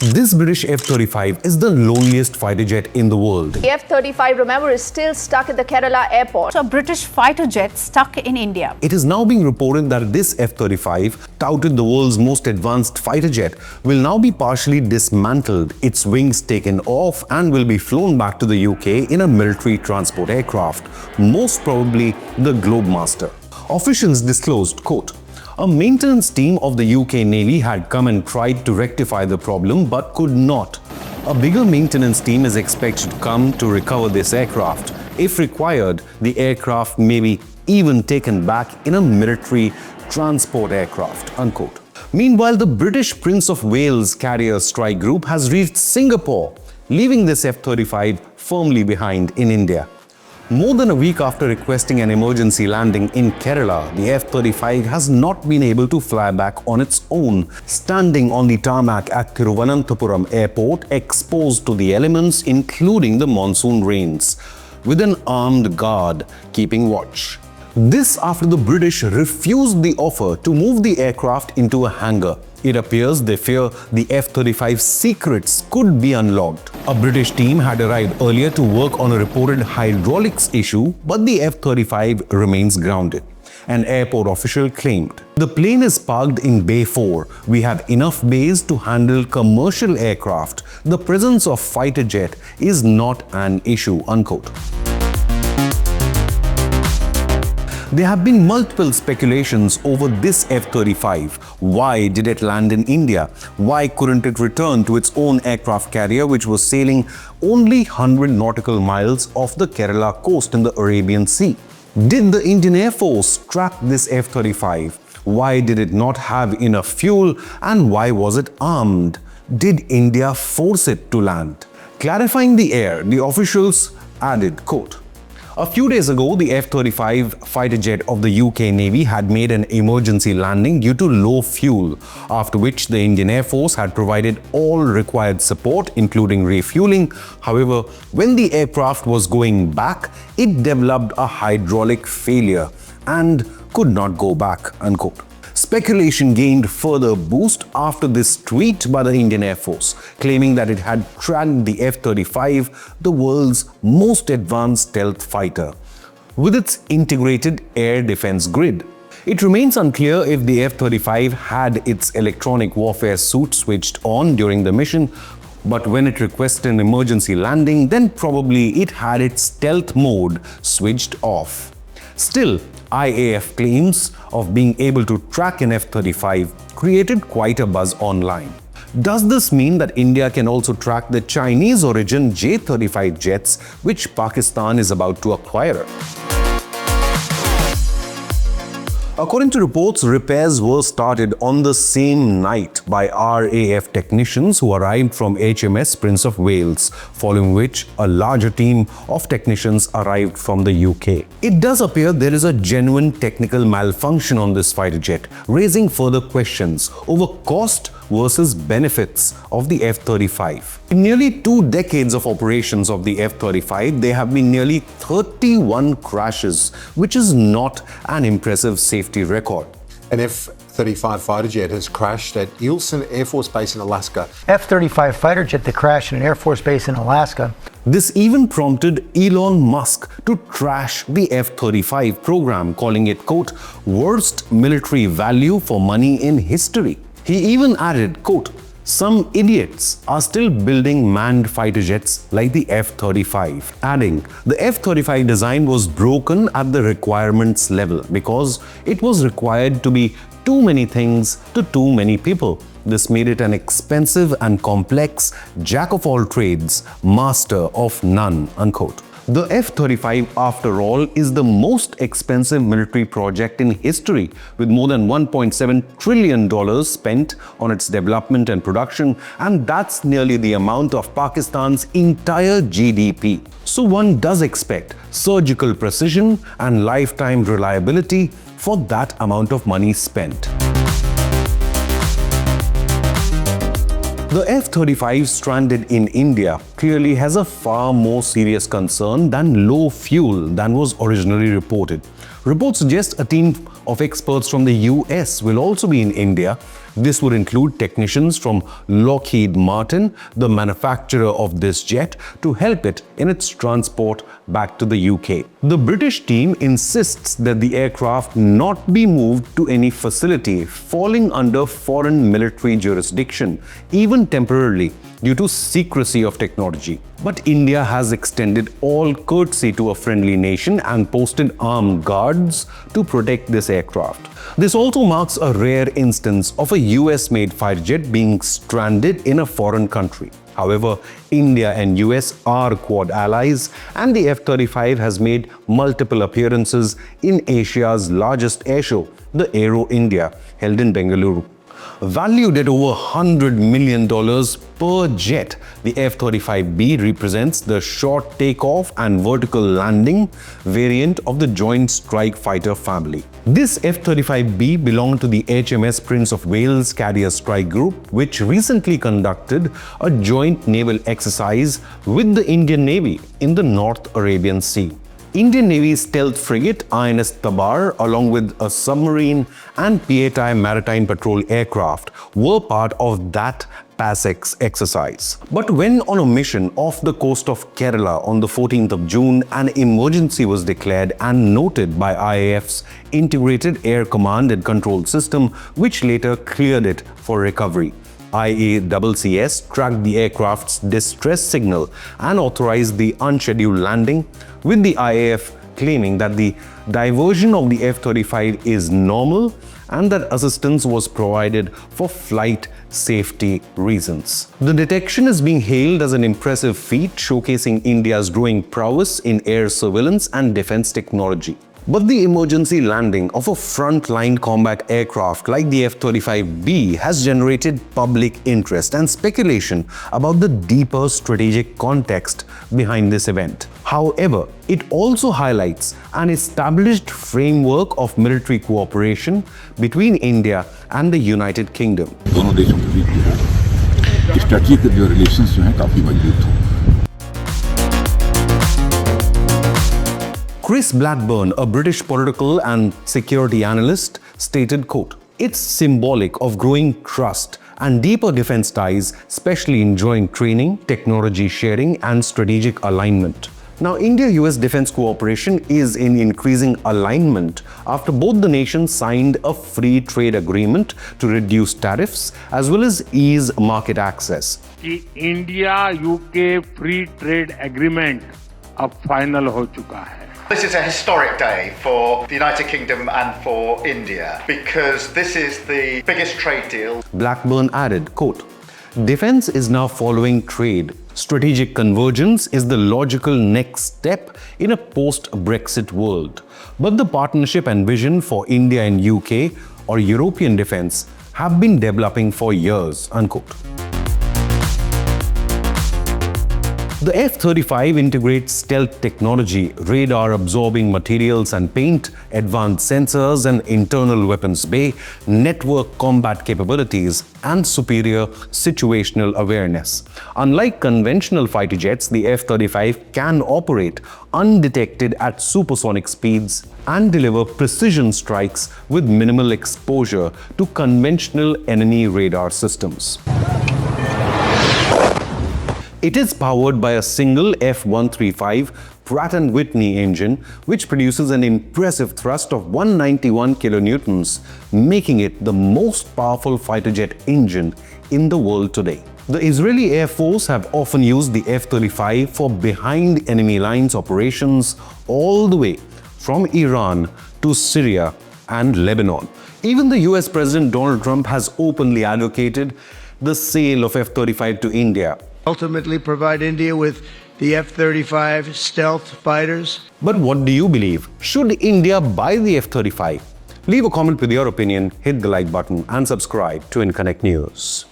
This British F-35 is the loneliest fighter jet in the world. The F-35, remember, is still stuck at the Kerala airport. A British fighter jet stuck in India. It is now being reported that this F-35, touted the world's most advanced fighter jet, will now be partially dismantled, its wings taken off, and will be flown back to the UK in a military transport aircraft, most probably the Globemaster. Officials disclosed, quote, "A maintenance team of the UK Navy had come and tried to rectify the problem but could not. A bigger maintenance team is expected to come to recover this aircraft. If required, the aircraft may be even taken back in a military transport aircraft," unquote. Meanwhile, the British Prince of Wales carrier strike group has reached Singapore, leaving this F-35 firmly behind in India. More than a week after requesting an emergency landing in Kerala, the F-35 has not been able to fly back on its own, standing on the tarmac at Thiruvananthapuram airport, exposed to the elements including the monsoon rains, with an armed guard keeping watch. This after the British refused the offer to move the aircraft into a hangar. It appears they fear the F-35's secrets could be unlocked. A British team had arrived earlier to work on a reported hydraulics issue, but the F-35 remains grounded. An airport official claimed, "The plane is parked in Bay 4. We have enough bays to handle commercial aircraft. The presence of fighter jet is not an issue," unquote. There have been multiple speculations over this F-35. Why did it land in India? Why couldn't it return to its own aircraft carrier, which was sailing only 100 nautical miles off the Kerala coast in the Arabian Sea? Did the Indian Air Force track this F-35? Why did it not have enough fuel, and why was it armed? Did India force it to land? Clarifying the air, the officials added, quote, "A few days ago, the F-35 fighter jet of the UK Navy had made an emergency landing due to low fuel, after which the Indian Air Force had provided all required support, including refueling. However, when the aircraft was going back, it developed a hydraulic failure and could not go back," unquote. Speculation gained further boost after this tweet by the Indian Air Force, claiming that it had tracked the F-35, the world's most advanced stealth fighter, with its integrated air defense grid. It remains unclear if the F-35 had its electronic warfare suit switched on during the mission, but when it requested an emergency landing, then probably it had its stealth mode switched off. Still, IAF claims of being able to track an F-35 created quite a buzz online. Does this mean that India can also track the Chinese origin J-35 jets which Pakistan is about to acquire? According to reports, repairs were started on the same night by RAF technicians who arrived from HMS Prince of Wales, following which a larger team of technicians arrived from the UK. It does appear there is a genuine technical malfunction on this fighter jet, raising further questions over cost versus benefits of the F-35. In nearly 2 decades of operations of the F-35, there have been nearly 31 crashes, which is not an impressive safety record. An F-35 fighter jet has crashed at Eielson Air Force Base in Alaska. F-35 fighter jet that crashed in an Air Force base in Alaska. This even prompted Elon Musk to trash the F-35 program, calling it, quote, "worst military value for money in history." He even added, quote, "Some idiots are still building manned fighter jets like the F-35, adding, "The F-35 design was broken at the requirements level because it was required to be too many things to too many people. This made it an expensive and complex jack of all trades, master of none," unquote. The F-35, after all, is the most expensive military project in history, with more than $1.7 trillion spent on its development and production, and that's nearly the amount of Pakistan's entire GDP. So one does expect surgical precision and lifetime reliability for that amount of money spent. The F-35 stranded in India clearly has a far more serious concern than low fuel than was originally reported. Reports suggest a team of experts from the US will also be in India This would include technicians from Lockheed Martin, the manufacturer of this jet, to help it in its transport back to the UK. The British team insists that the aircraft not be moved to any facility falling under foreign military jurisdiction, even temporarily, due to secrecy of technology. But India has extended all courtesy to a friendly nation and posted armed guards to protect this aircraft. This also marks a rare instance of a US-made fighter jet being stranded in a foreign country. However, India and US are Quad allies, and the F-35 has made multiple appearances in Asia's largest airshow, the Aero India, held in Bengaluru. Valued at over $100 million per jet, the F-35B represents the short takeoff and vertical landing variant of the Joint Strike Fighter family. This F-35B belonged to the HMS Prince of Wales Carrier Strike Group, which recently conducted a joint naval exercise with the Indian Navy in the North Arabian Sea. Indian Navy's stealth frigate INS Tabar, along with a submarine and Pieta maritime patrol aircraft, were part of that PASEX exercise. But when on a mission off the coast of Kerala on the 14th of June, an emergency was declared and noted by IAF's Integrated Air Command and Control System, which later cleared it for recovery. IACCS tracked the aircraft's distress signal and authorized the unscheduled landing, with the IAF claiming that the diversion of the F-35 is normal and that assistance was provided for flight safety reasons. The detection is being hailed as an impressive feat, showcasing India's growing prowess in air surveillance and defense technology. But the emergency landing of a frontline combat aircraft like the F-35B has generated public interest and speculation about the deeper strategic context behind this event. However, it also highlights an established framework of military cooperation between India and the United Kingdom. दोनों देशों के बीच जो है strategic जो relations जो हैं काफी मजबूत हों। Chris Blackburn, a British political and security analyst, stated, quote, "It's symbolic of growing trust and deeper defense ties, especially in joint training, technology sharing, and strategic alignment." Now, India-US defense cooperation is in increasing alignment after both the nations signed a free trade agreement to reduce tariffs as well as ease market access. कि India-UK free trade agreement अब final हो चुका है। This is a historic day for the United Kingdom and for India because this is the biggest trade deal. Blackburn added, quote, "Defense is now following trade. Strategic convergence is the logical next step in a post-Brexit world. But the partnership and vision for India and UK or European defense have been developing for years," unquote. The F-35 integrates stealth technology, radar-absorbing materials and paint, advanced sensors and internal weapons bay, network combat capabilities, and superior situational awareness. Unlike conventional fighter jets, the F-35 can operate undetected at supersonic speeds and deliver precision strikes with minimal exposure to conventional enemy radar systems. It is powered by a single F-135 Pratt & Whitney engine, which produces an impressive thrust of 191 kilonewtons, making it the most powerful fighter jet engine in the world today. The Israeli Air Force have often used the F-35 for behind enemy lines operations all the way from Iran to Syria and Lebanon. Even the US President Donald Trump has openly advocated the sale of F-35 to India. Ultimately provide India with the F-35 Stealth fighters. But what do you believe? Should India buy the F-35? Leave a comment with your opinion, hit the like button and subscribe to Inconnect News.